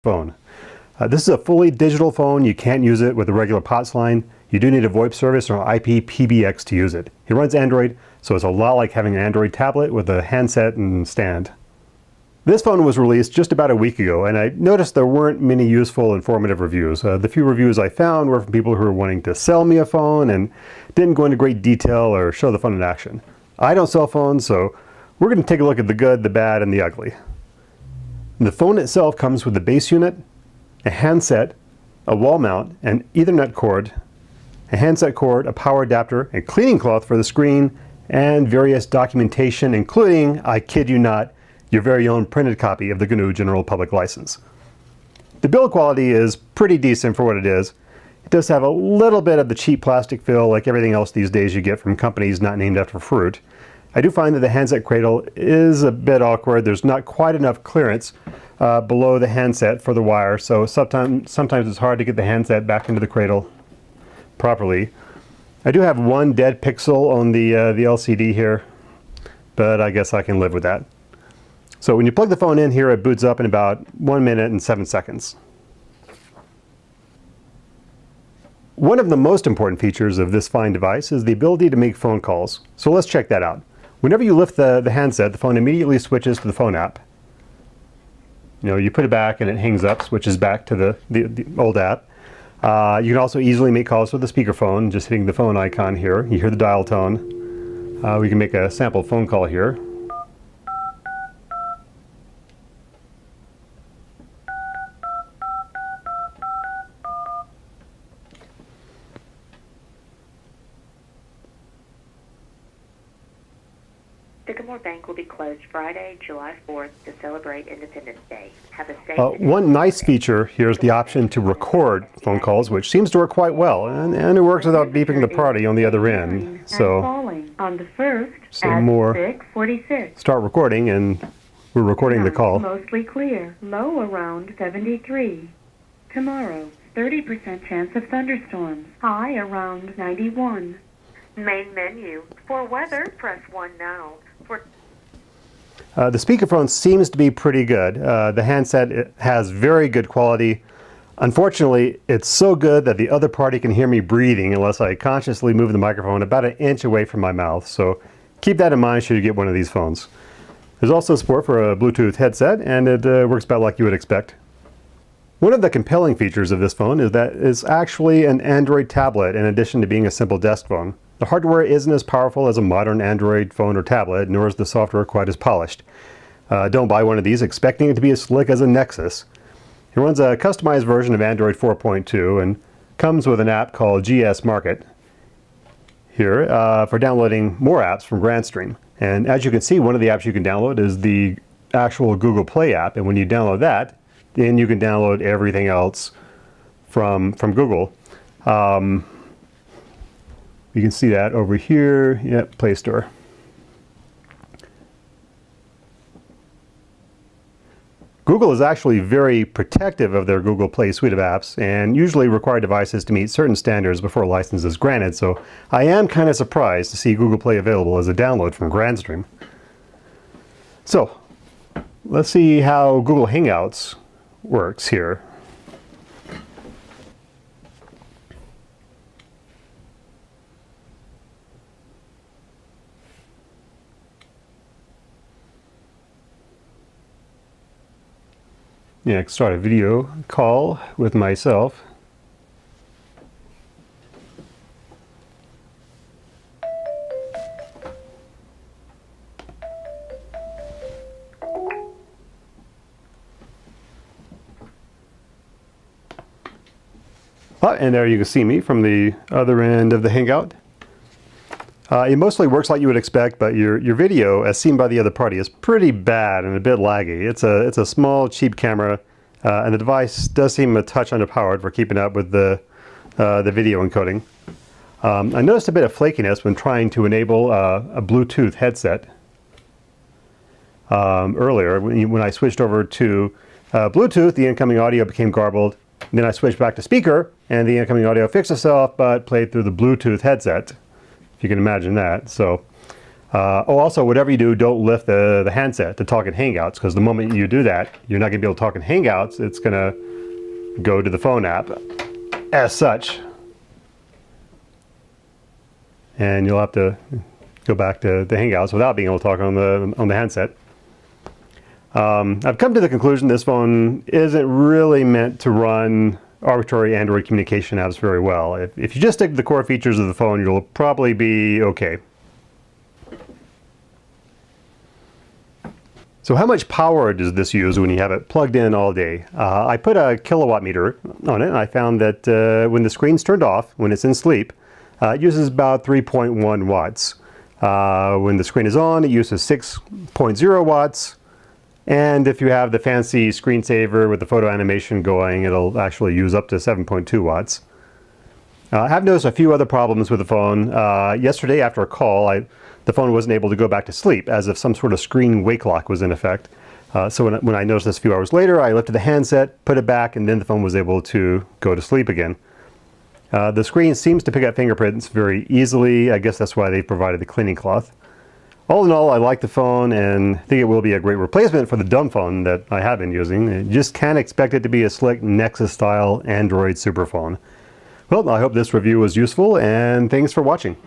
phone. This is a fully digital phone. You can't use it with a regular POTS line. You do need a VoIP service or IP PBX to use it. It runs Android, so it's a lot like having an Android tablet with a handset and stand. This phone was released just about a week ago, and I noticed there weren't many useful, informative reviews. The few reviews I found were from people who were wanting to sell me a phone and didn't go into great detail or show the phone in action. I don't sell phones, so we're going to take a look at the good, the bad, and the ugly. The phone itself comes with a base unit, a handset, a wall mount, an Ethernet cord, a handset cord, a power adapter, a cleaning cloth for the screen, and various documentation, including, I kid you not, your very own printed copy of the GNU General Public License. The build quality is pretty decent for what it is. It does have a little bit of the cheap plastic feel like everything else these days you get from companies not named after fruit. I do find that the handset cradle is a bit awkward. There's not quite enough clearance below the handset for the wire, so sometimes it's hard to get the handset back into the cradle properly. I do have one dead pixel on the LCD here, but I guess I can live with that. So when you plug the phone in here, it boots up in about 1 minute and 7 seconds. One of the most important features of this fine device is the ability to make phone calls. So let's check that out. Whenever you lift the handset, the phone immediately switches to the phone app. You put it back and it hangs up, switches back to the old app. You can also easily make calls with the speakerphone, just hitting the phone icon here. You hear the dial tone. We can make a sample phone call here. Sycamore Bank will be closed Friday, July 4th to celebrate Independence Day. Have a safe One nice feature here is the option to record phone calls, which seems to work quite well, and it works without beeping the party on the other end. So, on the 1st say more, 6:46. Start recording, and we're recording the call. Mostly clear, low around 73. Tomorrow, 30% chance of thunderstorms, high around 91. Main menu. For weather, press 1 now. The speakerphone seems to be pretty good. The handset has very good quality. Unfortunately, it's so good that the other party can hear me breathing unless I consciously move the microphone about an inch away from my mouth. So keep that in mind should you get one of these phones. There's also support for a Bluetooth headset, and it works about like you would expect. One of the compelling features of this phone is that it's actually an Android tablet in addition to being a simple desk phone. The hardware isn't as powerful as a modern Android phone or tablet, nor is the software quite as polished. Don't buy one of these expecting it to be as slick as a Nexus. It runs a customized version of Android 4.2 and comes with an app called GS Market here for downloading more apps from Grandstream. And as you can see, one of the apps you can download is the actual Google Play app, and when you download that, then you can download everything else from Google. You can see that over here. Yep, Play Store. Google is actually very protective of their Google Play suite of apps and usually require devices to meet certain standards before a license is granted, so I am kind of surprised to see Google Play available as a download from Grandstream. So, let's see how Google Hangouts works here. Yeah, I can start a video call with myself. And there you can see me from the other end of the Hangout. It mostly works like you would expect, but your video, as seen by the other party, is pretty bad and a bit laggy. It's a small, cheap camera, and the device does seem a touch underpowered for keeping up with the video encoding. I noticed a bit of flakiness when trying to enable a Bluetooth headset earlier. When I switched over to Bluetooth, the incoming audio became garbled. Then I switched back to speaker, and the incoming audio fixed itself, but played through the Bluetooth headset. If you can imagine that. So Also, whatever you do, don't lift the handset to talk in Hangouts, because the moment you do that, you're not going to be able to talk in Hangouts. It's going to go to the phone app as such. And you'll have to go back to the Hangouts without being able to talk on the handset. I've come to the conclusion this phone isn't really meant to run arbitrary Android communication apps very well. If you just stick to the core features of the phone, you'll probably be okay. So how much power does this use when you have it plugged in all day? I put a kilowatt meter on it, and I found that when the screen's turned off, when it's in sleep, it uses about 3.1 watts. When the screen is on, it uses 6.0 watts. And if you have the fancy screensaver with the photo animation going, it'll actually use up to 7.2 watts. I have noticed a few other problems with the phone. Yesterday after a call, the phone wasn't able to go back to sleep, as if some sort of screen wake lock was in effect. So when I noticed this a few hours later, I lifted the handset, put it back, and then the phone was able to go to sleep again. The screen seems to pick up fingerprints very easily. I guess that's why they provided the cleaning cloth. All in all, I like the phone and think it will be a great replacement for the dumb phone that I have been using. You just can't expect it to be a slick Nexus-style Android superphone. Well, I hope this review was useful, and thanks for watching.